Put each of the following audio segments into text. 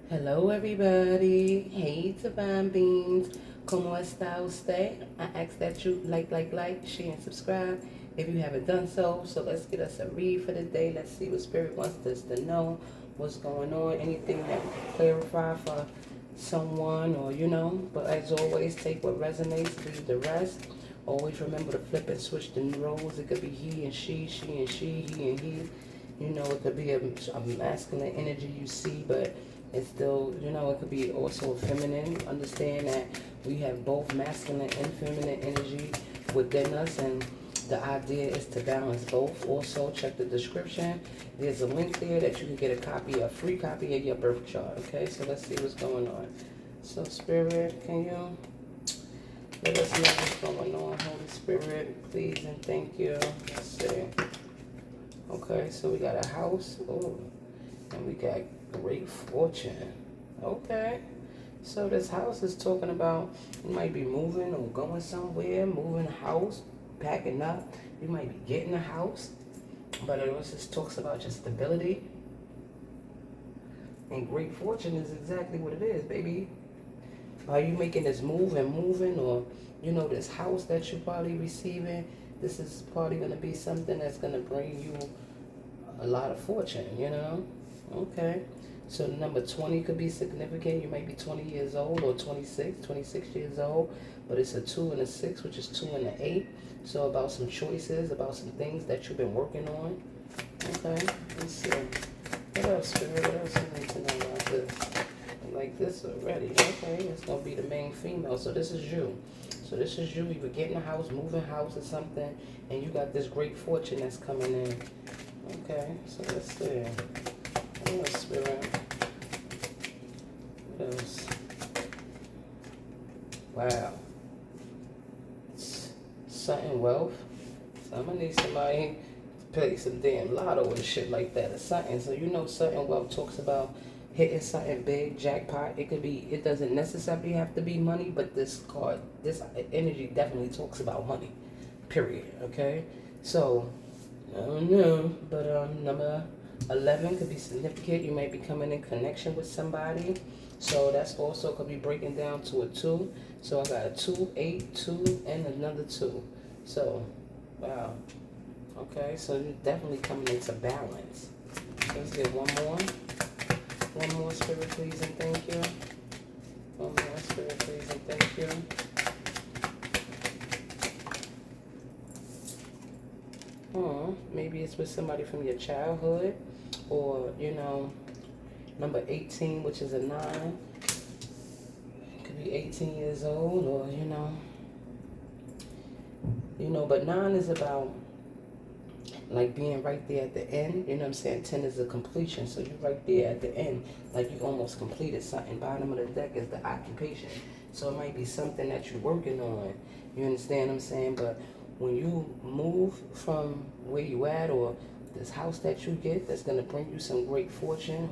Hello, everybody. Hey, Divine Beans. Como está usted? I ask that you like, share, and subscribe if you haven't done so. So let's get us a read for the day. Let's see what Spirit wants us to know, what's going on, anything that we can clarify for someone or, But as always, take what resonates, leave the rest. Always remember to flip and switch the roles. It could be he and she and she, he and he. It could be a masculine energy you see, but it's still, it could be also feminine. Understand that we have both masculine and feminine energy within us, and the idea is to balance both. Also, check the description. There's a link there that you can get a free copy of your birth chart. Okay, so let's see what's going on. So, Spirit, can you let us know what's going on? Holy Spirit, please and thank you. Let's see. Okay, so we got a house. Oh, and we got great fortune. Okay. So this house is talking about you might be moving or going somewhere, moving a house, packing up. You might be getting a house. But it also talks about your stability. And great fortune is exactly what it is, baby. Are you making this move and moving, or this house that you're probably receiving, this is probably going to be something that's going to bring you a lot of fortune. Okay. So number 20 could be significant. You might be 20 years old or 26 years old, but it's a 2 and a 6, which is 2 and an 8. So about some choices, about some things that you've been working on. Okay, let's see. What else, Spirit? What else you need to know about this? Like this already. Okay, it's going to be the main female. So this is you. So this is you. You were getting a house, moving house or something, and you got this great fortune that's coming in. Okay, so let's see. What else, Spirit? What else? Wow. Something wealth. So I'm gonna need somebody to play some damn lotto and shit like that or something. So something wealth talks about hitting something big, jackpot. It doesn't necessarily have to be money, but this energy definitely talks about money. Period. Okay? So I don't know, but number 11 could be significant. You may be coming in connection with somebody. So that's also could be breaking down to a 2. So I got a 2, 8, 2, and another 2. So, wow. Okay, so you're definitely coming into balance. Let's get one more. One more, Spirit, please, and thank you. One more, Spirit, please, and thank you. Maybe it's with somebody from your childhood, or number 18, which is a 9. Could be 18 years old, or but 9 is about like being right there at the end. You know what I'm saying? 10 is a completion, so you're right there at the end, like you almost completed something. Bottom of the deck is the occupation, so it might be something that you're working on. You understand what I'm saying? But when you move from where you at, or this house that you get that's going to bring you some great fortune,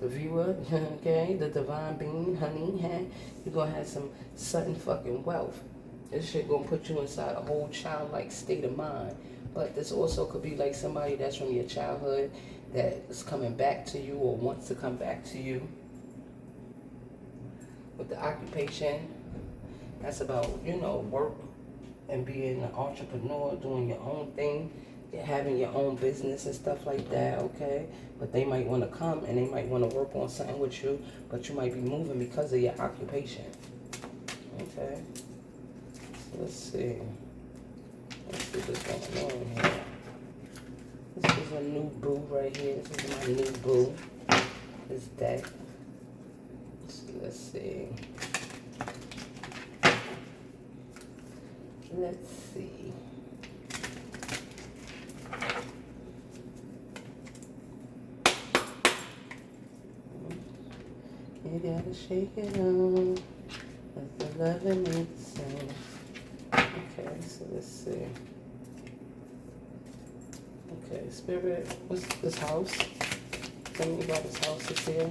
the viewer, okay, the divine being, honey, you're going to have some sudden fucking wealth. This shit going to put you inside a whole childlike state of mind. But this also could be like somebody that's from your childhood that is coming back to you or wants to come back to you. With the occupation, that's about, work and being an entrepreneur, doing your own thing, having your own business and stuff like that, okay? But they might want to come and they might want to work on something with you, but you might be moving because of your occupation. Okay? So let's see. Let's see what's going on here. This is a new boo right here. This is my new boo. This deck. So let's see. Let's see. You gotta shake it on. Let the loving make the same. Okay, so let's see. Okay, Spirit, what's this house? Tell me about this house that's here.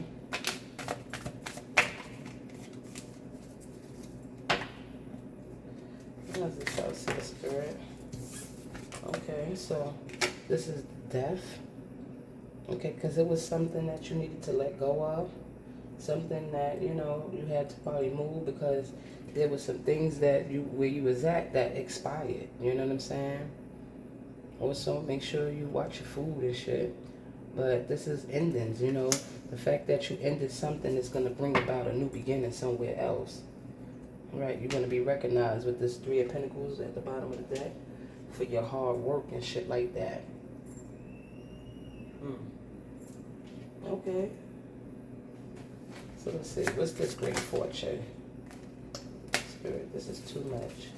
What's this house here, Spirit? Okay, so this is death. Okay, because it was something that you needed to let go of. Something that, you know, you had to probably move because there was some things that where you was at that expired. You know what I'm saying? Also, make sure you watch your food and shit. But this is endings, you know. The fact that you ended something is going to bring about a new beginning somewhere else. Right? You're going to be recognized with this Three of Pentacles at the bottom of the deck for your hard work and shit like that. Okay. So let's see. What's this great fortune? Spirit, this is too much.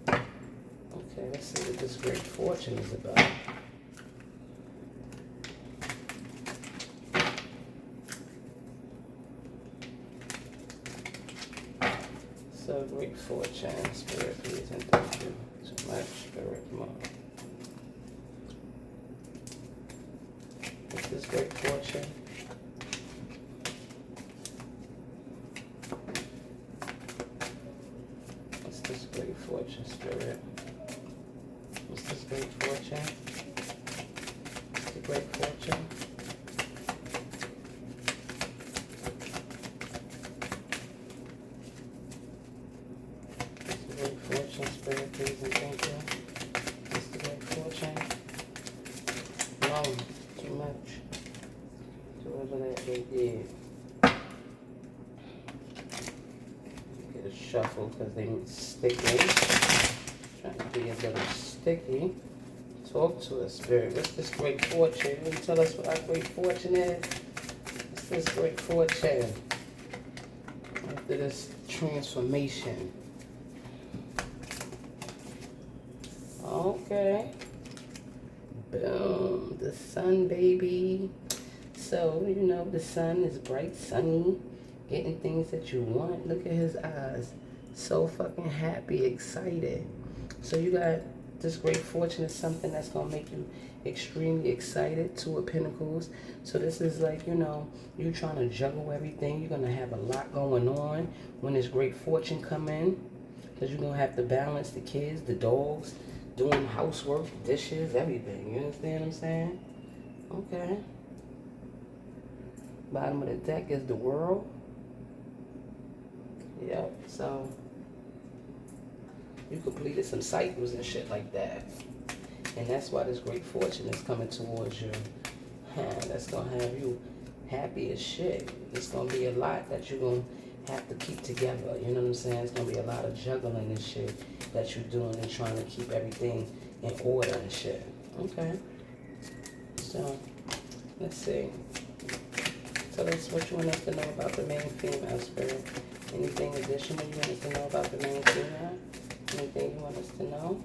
Okay, let's see what this great fortune is about. So great fortune, Spirit, please and thank you. Too much, Spirit, more. What's this great fortune? What's this great fortune, Spirit? What's this great fortune? What's the great fortune? What's the great fortune, Spirit, please and thank you. What's the great fortune? No, too much. Whatever that they did. Get a shuffle because they sticky. Trying to be a little sticky. Talk to us, Spirit. What's this great fortune? Will you tell us what our great fortune is? What's this great fortune? After this transformation. Okay. Boom. The sun, baby. So, you know, the sun is bright, sunny, getting things that you want. Look at his eyes. So fucking happy, excited. So you got this great fortune is something that's going to make you extremely excited. Two of Pentacles. So this is like, you know, you trying to juggle everything. You're going to have a lot going on when this great fortune come in. Because you're going to have to balance the kids, the dogs, doing housework, dishes, everything. You understand what I'm saying? Okay. Bottom of the deck is the World. Yep, so you completed some cycles and shit like that. And that's why this great fortune is coming towards you. That's going to have you happy as shit. It's going to be a lot that you're going to have to keep together. You know what I'm saying? It's going to be a lot of juggling and shit that you're doing and trying to keep everything in order and shit. Okay. So, let's see. Tell us what you want us to know about the main female, Spirit. Anything additional you want us to know about the main female? Anything you want us to know?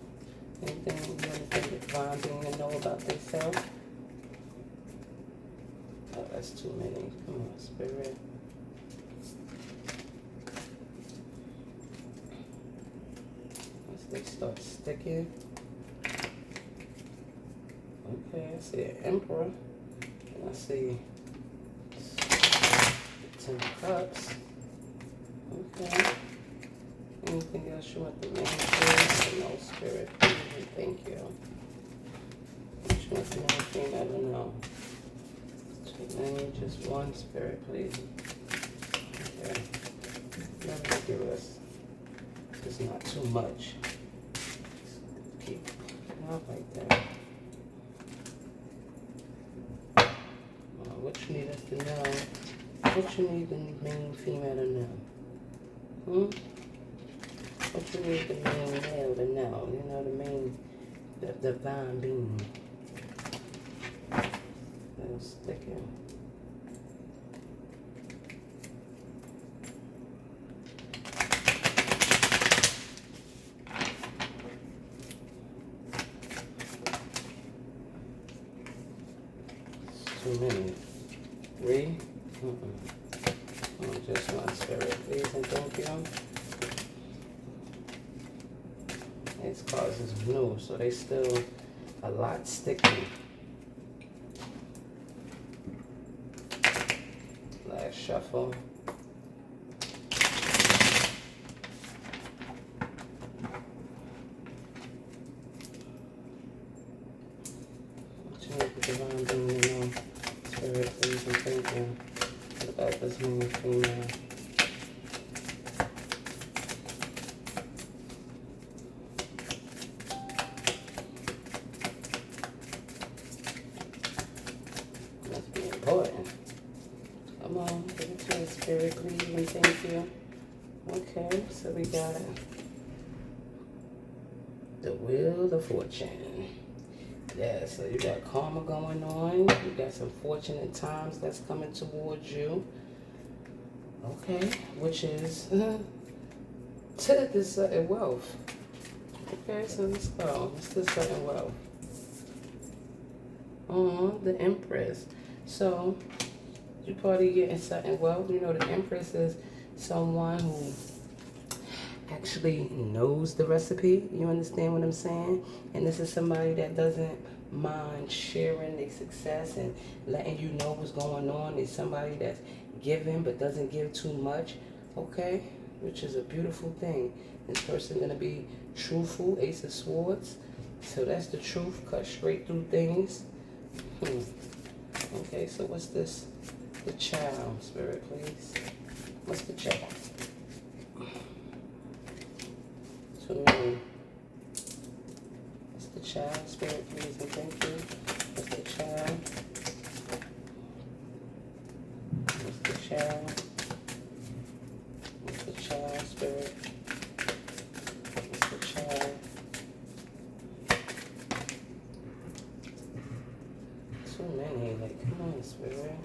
Anything you want the divine being to know about themselves? Oh, that's too many. Come on, Spirit. Once they start sticking. Okay, I see an Emperor. And I see 10 Cups. Okay. Anything else you want the main thing? No, Spirit, please, thank you. What you want the main thing? I don't know. Just one, Spirit, please. Okay. Never give us. It's not too much. Just keep it out like that. What you need us to know? What you need the main female to know? What you need the main male to know? You know, the divine being. That'll stick in. Too many. 3? Just one, Spirit, please and thank you. These cards is new, so they still a lot sticky. Last shuffle. What you need divine being, you know, spirit, please, and thank you. What about this man and female? Must be important. Come on, give it to me, spirit, please, and thank you. Okay, so we got the Wheel of Fortune. Yeah, so you got karma going on. You got some fortunate times that's coming towards you. Okay, which is to this certain wealth. Okay, so let's go. It's this certain wealth. The Empress. So you probably getting certain wealth. You know, the Empress is someone who actually knows the recipe. You understand what I'm saying? And this is somebody that doesn't mind sharing their success and letting you know what's going on. It's somebody that's giving but doesn't give too much. Okay, which is a beautiful thing. This person gonna be truthful. Ace of Swords. So that's the truth. Cut straight through things. Okay, so what's this? The Child, spirit, please. What's the Child? So, what's the Child, spirit, please, and thank you. What's the Child? What's the Child? What's the Child, spirit? What's the Child? Too many, like, come on, spirit.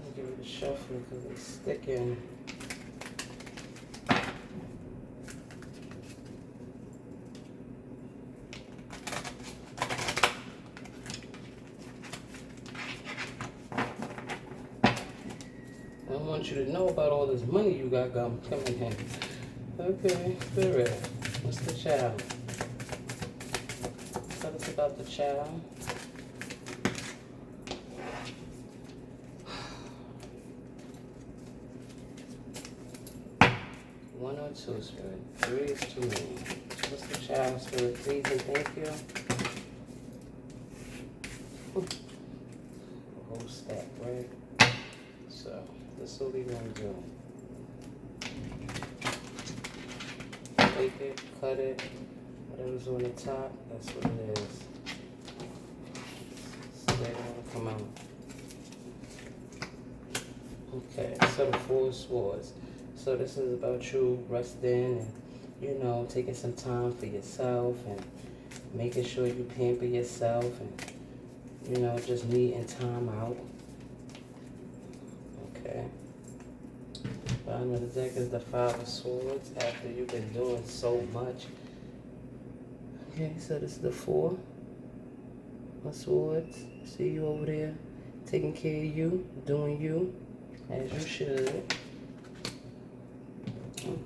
I'll give it a shuffle because it's sticking. I want you to know about all this money you got coming in. Okay, spirit. What's the Child? Tell us about the Child. One or two, spirit. Three is too many. What's the Child, spirit? Please and thank you. A whole stack, right? So this is what we're gonna do. Take it, cut it, whatever's on the top, that's what it is. So they don't come out. Okay, so the Four of Swords. So this is about you resting and, you know, taking some time for yourself and making sure you pamper yourself and, you know, just needing time out. Okay. Bottom of the deck is the Five of Swords after you've been doing so much. Okay, so this is the Four of Swords. See you over there taking care of you, doing you as you should.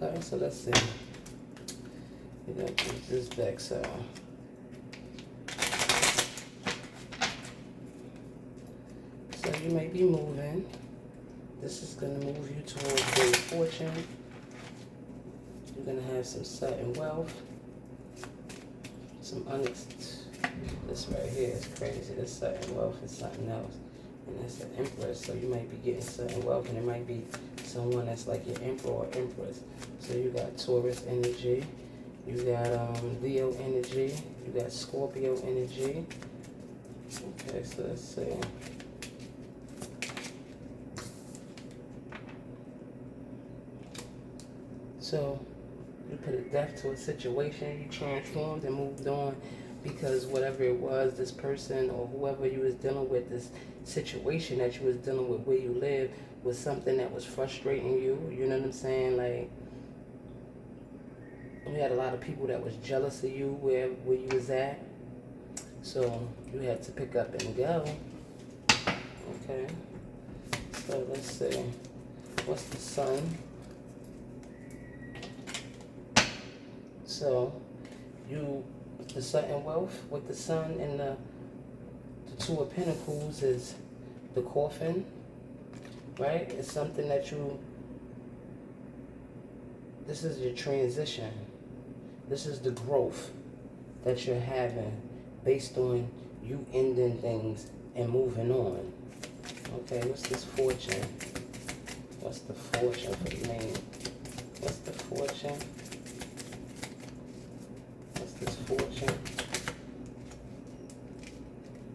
Okay, so let's see. We got to use this deck, so. So you may be moving. This is going to move you towards great fortune. You're going to have some sudden wealth. This right here is crazy. This sudden wealth is something else. And that's an Empress. So you might be getting sudden wealth, and it might be someone that's like your Emperor or Empress. So you got Taurus energy. You got Leo energy. You got Scorpio energy. Okay, so let's see. So you put a death to a situation, you transformed and moved on because whatever it was, this person or whoever you was dealing with, this situation that you was dealing with where you live was something that was frustrating you. You know what I'm saying? Like, you had a lot of people that was jealous of you where you was at. So you had to pick up and go. Okay. So let's see. What's the Sun? So the sudden wealth with the Sun and the Two of Pentacles is the coffin, right? It's something that this is your transition. This is the growth that you're having based on you ending things and moving on. Okay, what's this fortune? What's the fortune for the man? What's the fortune? What's this fortune?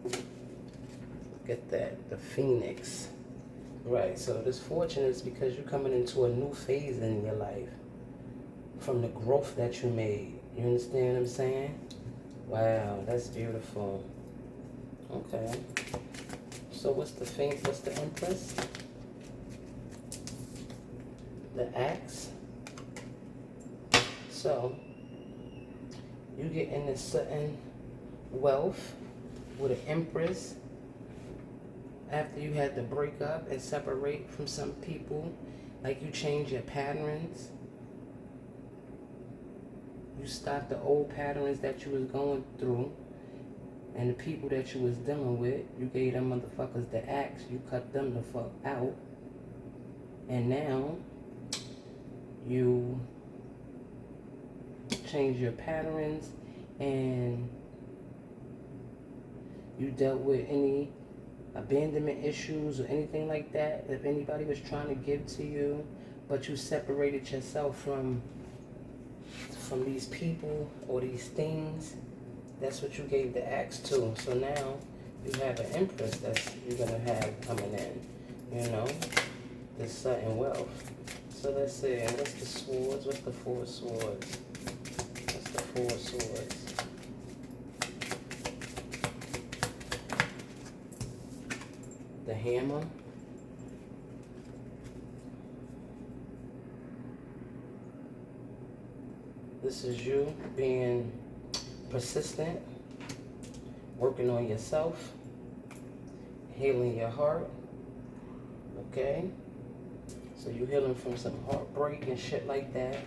Look at that, the phoenix. Right, so this fortune is because you're coming into a new phase in your life from the growth that you made. You understand what I'm saying? Wow, that's beautiful. Okay. So what's the thing? What's the Empress? The Axe. So you get into certain wealth with an Empress after you had to break up and separate from some people. Like you change your patterns. You stopped the old patterns that you was going through. And the people that you was dealing with, you gave them motherfuckers the axe. You cut them the fuck out. And now, you change your patterns and you dealt with any abandonment issues or anything like that. If anybody was trying to give to you, but you separated yourself from these people or these things, that's what you gave the axe to. So now you have an Empress that's you're gonna have coming in, you know, this certain wealth. So let's see, what's the swords? What's the four swords? What's the four swords? The hammer. This is you being persistent, working on yourself, healing your heart, okay? So you healing from some heartbreak and shit like that,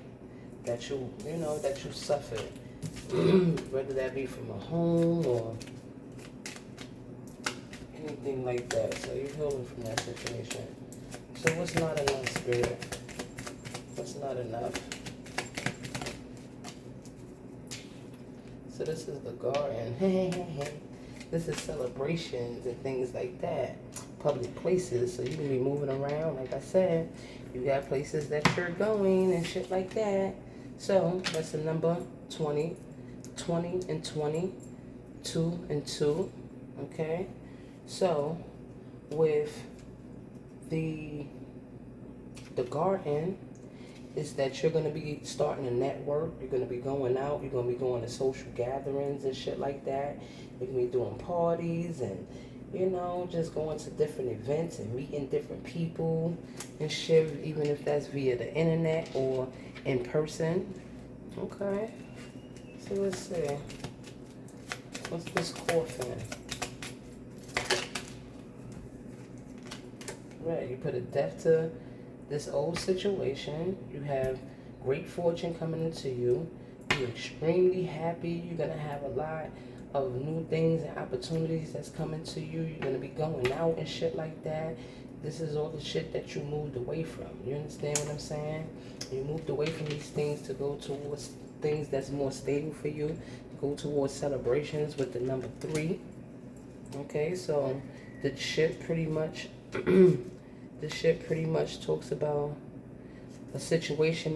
that you know, that you suffered, whether that be from a home or anything like that. So you're healing from that situation. So what's not enough, Spirit? What's not enough? So this is the garden. This is celebrations and things like that. Public places. So you can be moving around. Like I said, you got places that you're going and shit like that. So that's the number 20. 20 and 20. 2 and 2. Okay. So with the garden, is that you're going to be starting a network. You're going to be going out. You're going to be going to social gatherings and shit like that. You're going to be doing parties and, you know, just going to different events and meeting different people and shit, even if that's via the internet or in person. Okay. So let's see. What's this coffin? Right, you put a death to this old situation. You have great fortune coming into you. You're extremely happy. You're going to have a lot of new things and opportunities that's coming to you. You're going to be going out and shit like that. This is all the shit that you moved away from. You understand what I'm saying? You moved away from these things to go towards things that's more stable for you. Go towards celebrations with the number 3. Okay, so the shit pretty much... This shit pretty much talks about a situation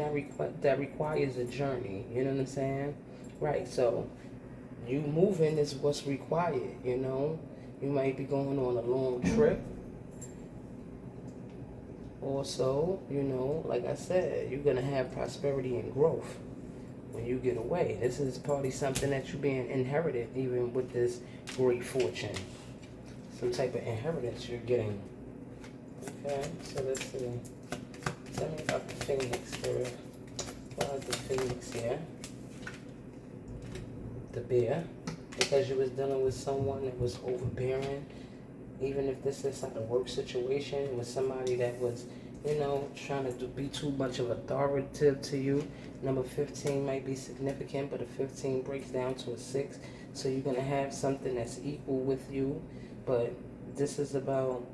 that requires a journey. You know what I'm saying? Right. So you moving is what's required. You know, you might be going on a long trip. Also, you know, like I said, you're gonna have prosperity and growth when you get away. This is probably something that you're being inherited, even with this great fortune. Some type of inheritance you're getting. Okay, so let's see. Tell me about the Phoenix Spirit. Why is the Phoenix here? The bear. Because you was dealing with someone that was overbearing. Even if this is like a work situation with somebody that was, you know, trying to be too much of authoritative to you. Number 15 might be significant, but a 15 breaks down to a 6. So you're going to have something that's equal with you. But this is about...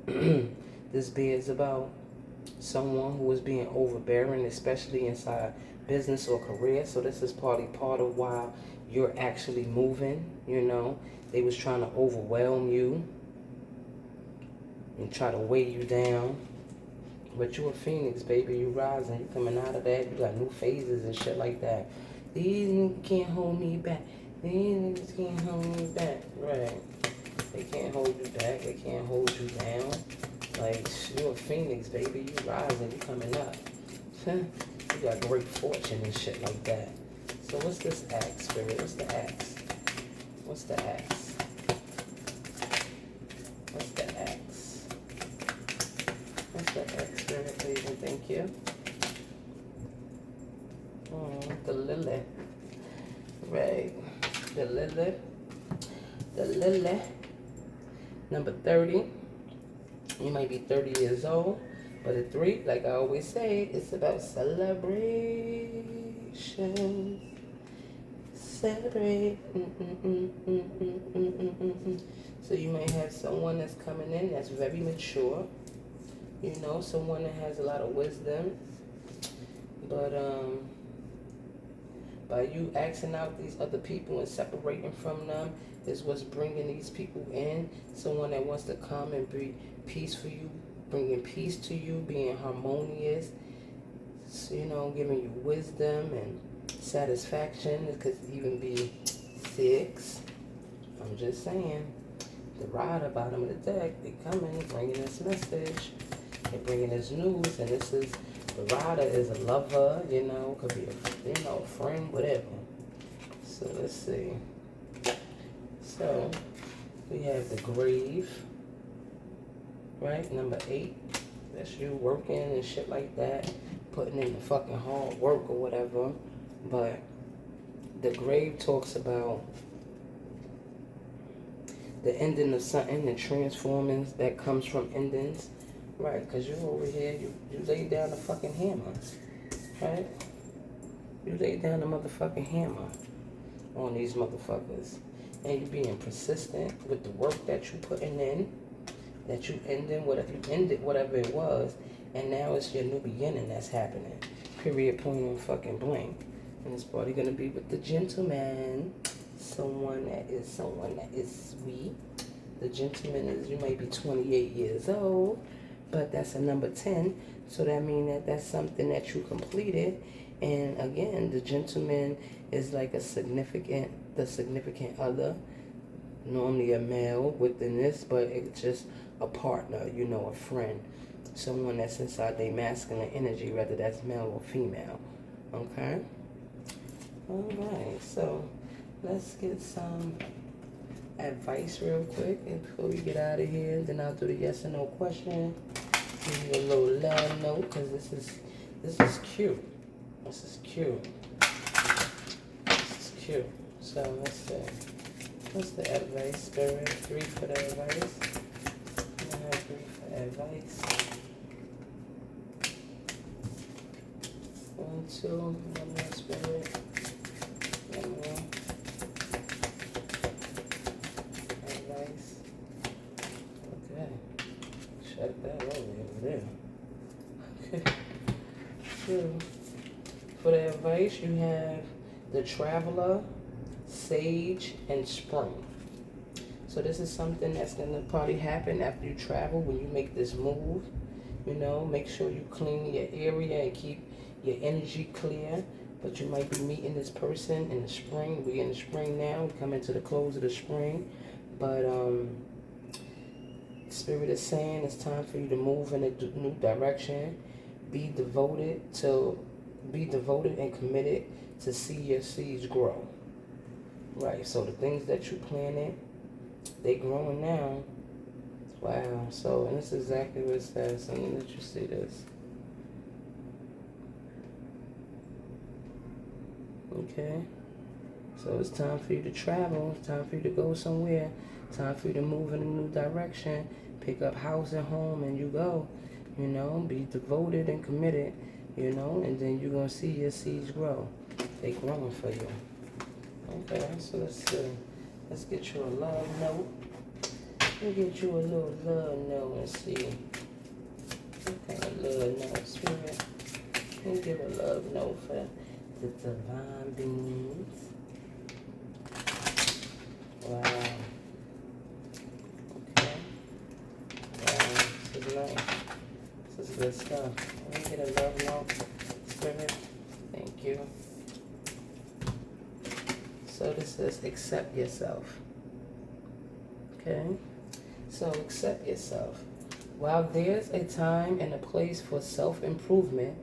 This beer is about someone who is being overbearing, especially inside business or career. So this is probably part of why you're actually moving, you know. They was trying to overwhelm you and try to weigh you down. But you a phoenix, baby. You rising. You coming out of that. You got new phases and shit like that. These niggas can't hold me back. These niggas can't hold me back. Right. They can't hold you back. They can't hold you down. Like, you a phoenix, baby. You rising. You coming up. You got great fortune and shit like that. So what's this axe, Spirit? What's the axe? What's the axe? What's the axe? What's the axe, Spirit, please, and thank you. The lily. Right. The lily. The lily. Number 30. You might be 30 years old. But at 3, like I always say, it's about celebration. Celebrate. So you may have someone that's coming in that's very mature. You know, someone that has a lot of wisdom. But by you asking out these other people and separating from them is what's bringing these people in. Someone that wants to come and be peace for you, bringing peace to you, being harmonious, you know, giving you wisdom and satisfaction. It could even be 6. I'm just saying. The rider, bottom of the deck, they coming, bringing this message. They're bringing this news, and this is, the rider is a lover, you know, could be a, you know, a friend, whatever. So let's see. So we have the grave, right? Number 8. That's you working and shit like that, putting in the fucking hard work or whatever. But the grave talks about the ending of something and transforming that comes from endings, right? Because you over here, you lay down the fucking hammer, right? You lay down the motherfucking hammer on these motherfuckers. And you being persistent with the work that you putting in, that you ending, whatever you ended, whatever it was, and now it's your new beginning that's happening. Period, point, and fucking blank. And it's probably gonna be with the gentleman, someone that is sweet. The gentleman is, you might be 28 years old, but that's a number 10, so that means that that's something that you completed. And again, the gentleman is like the significant other, normally a male within this, but it's just a partner, you know, a friend, someone that's inside their masculine energy, whether that's male or female. Okay. All right, so let's get some advice real quick and before we get out of here. Then I'll do the yes or no question. Give you a little love note, because this is cute. This is cute. This is cute. So let's see. What's the advice, Spirit? 3 for the advice. I have 3 for advice. 1, 2. 1 more, Spirit. 1 more. Advice. Okay. Shut that over there. Okay. So, for the advice, you have the Traveler, Sage, and Spring. So this is something that's going to probably happen after you travel when you make this move. You know, make sure you clean your area and keep your energy clear. But you might be meeting this person in the spring. We're in the spring now. We're coming to the close of the spring. But Spirit is saying it's time for you to move in a new direction. Be devoted and committed to see your seeds grow. Right, so the things that you planted, they growing now. Wow, so, and this is exactly what it says. So let me let you see this. Okay, so it's time for you to travel. It's time for you to go somewhere. Time for you to move in a new direction. Pick up house and home and you go. You know, be devoted and committed, you know, and then you're going to see your seeds grow. They growing for you. Okay, so let's get you a love note. We'll get you a little love note and see. Okay, a love note, Spirit. We'll give a love note for the divine beings. Wow. Okay. Wow. This is nice. This is good stuff. Let me get a love note. Spirit. Thank you. So this says accept yourself. Okay? So accept yourself. While there's a time and a place for self-improvement,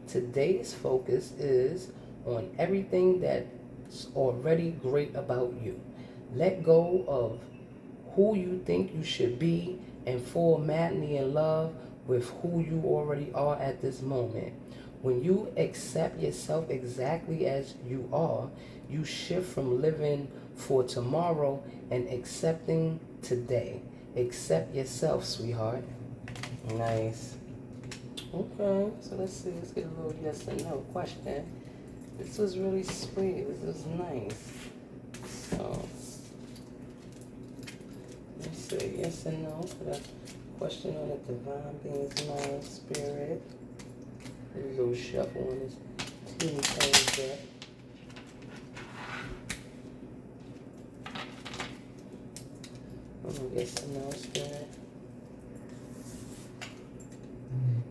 today's focus is on everything that's already great about you. Let go of who you think you should be and fall madly in love with who you already are at this moment. When you accept yourself exactly as you are, you shift from living for tomorrow and accepting today. Accept yourself, sweetheart. Nice. Okay, so let's see. Let's get a little yes or no question. This was really sweet. This was nice. So, let's see. Yes and no for the question on the divine being's mind, spirit. There's a little shuffle on this teeny tiny deck. Yes and no, spirit.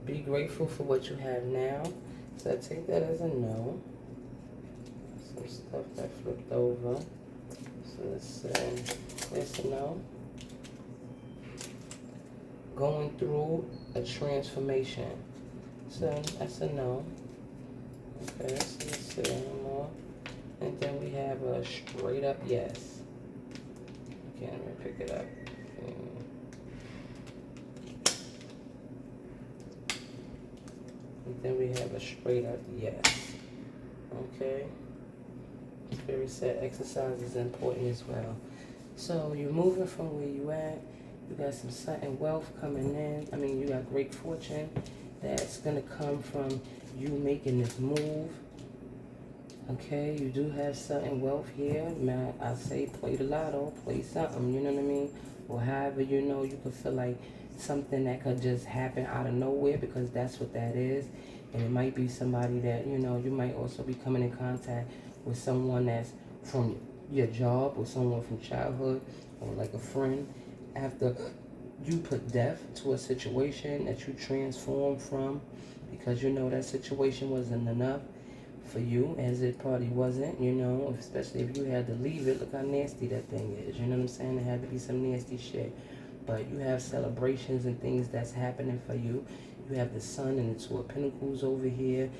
Be grateful for what you have now. So I take that as a no. Some stuff that flipped over. So let's say yes and no. Going through a transformation. So that's a no. Okay, so let's see one more. And then we have a straight up yes. Okay, let me pick it up. And then we have a straight up yes. Okay. Spirit said exercise is important as well. So you're moving from where you at. You got some sudden wealth coming in. I mean, you got great fortune that's going to come from you making this move. Okay, you do have sudden wealth here. Man, I say play the lotto, play something, you know what I mean? Or however, you know, you could feel like something that could just happen out of nowhere, because that's what that is. And it might be somebody that, you know, you might also be coming in contact with someone that's from your job or someone from childhood or like a friend. After you put death to a situation that you transform from, because you know that situation wasn't enough for you, as it probably wasn't, you know, especially if you had to leave it. Look how nasty that thing is, you know what I'm saying? It had to be some nasty shit. But you have celebrations and things that's happening for you. You have the sun and the two of pentacles over here.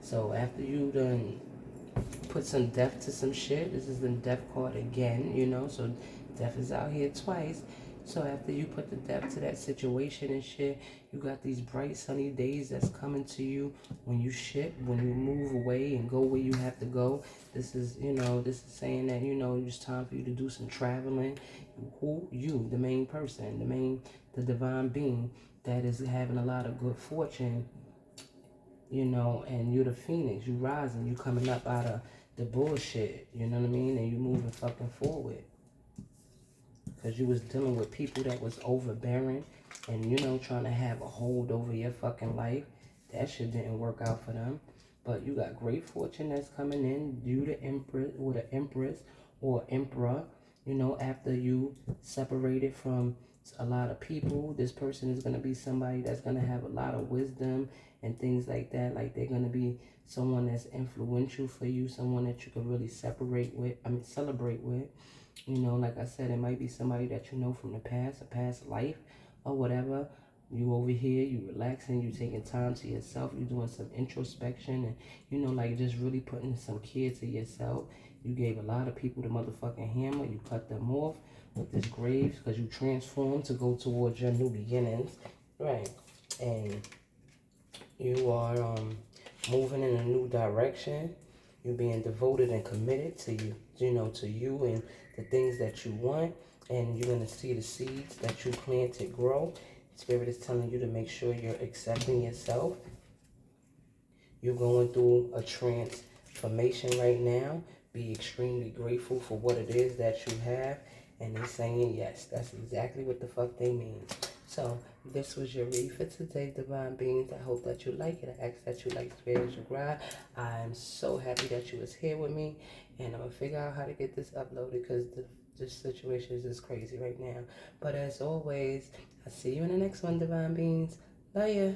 So after you done put some death to some shit, this is the death card again, you know, so death is out here twice. So after you put the depth to that situation and shit, you got these bright sunny days that's coming to you when you when you move away and go where you have to go. This is, you know, this is saying that, you know, it's time for you to do some traveling. You, the main person, the divine being that is having a lot of good fortune, you know, and you're the phoenix, you rising, you coming up out of the bullshit, you know what I mean? And you moving fucking forward. Because you was dealing with people that was overbearing and, you know, trying to have a hold over your fucking life. That shit didn't work out for them. But you got great fortune that's coming in. You the empress or the empress or emperor, you know, after you separated from a lot of people. This person is going to be somebody that's going to have a lot of wisdom and things like that. Like they're going to be someone that's influential for you, someone that you can really celebrate with. You know, like I said, it might be somebody that you know from the past, a past life or whatever. You over here, you relaxing, you taking time to yourself, you doing some introspection and, you know, like just really putting some care to yourself. You gave a lot of people the motherfucking hammer. You cut them off with this grave because you transformed to go towards your new beginnings. Right. And you are moving in a new direction. You're being devoted and committed to you know, to you and the things that you want. And you're going to see the seeds that you planted grow. Spirit is telling you to make sure you're accepting yourself. You're going through a transformation right now. Be extremely grateful for what it is that you have. And they're saying yes. That's exactly what the fuck they mean. So this was your read for today, divine beings. I hope that you like it. I ask that you like, share, subscribe. I'm so happy that you was here with me. And I'm going to figure out how to get this uploaded because this situation is just crazy right now. But as always, I'll see you in the next one, Divine Beings. Love ya.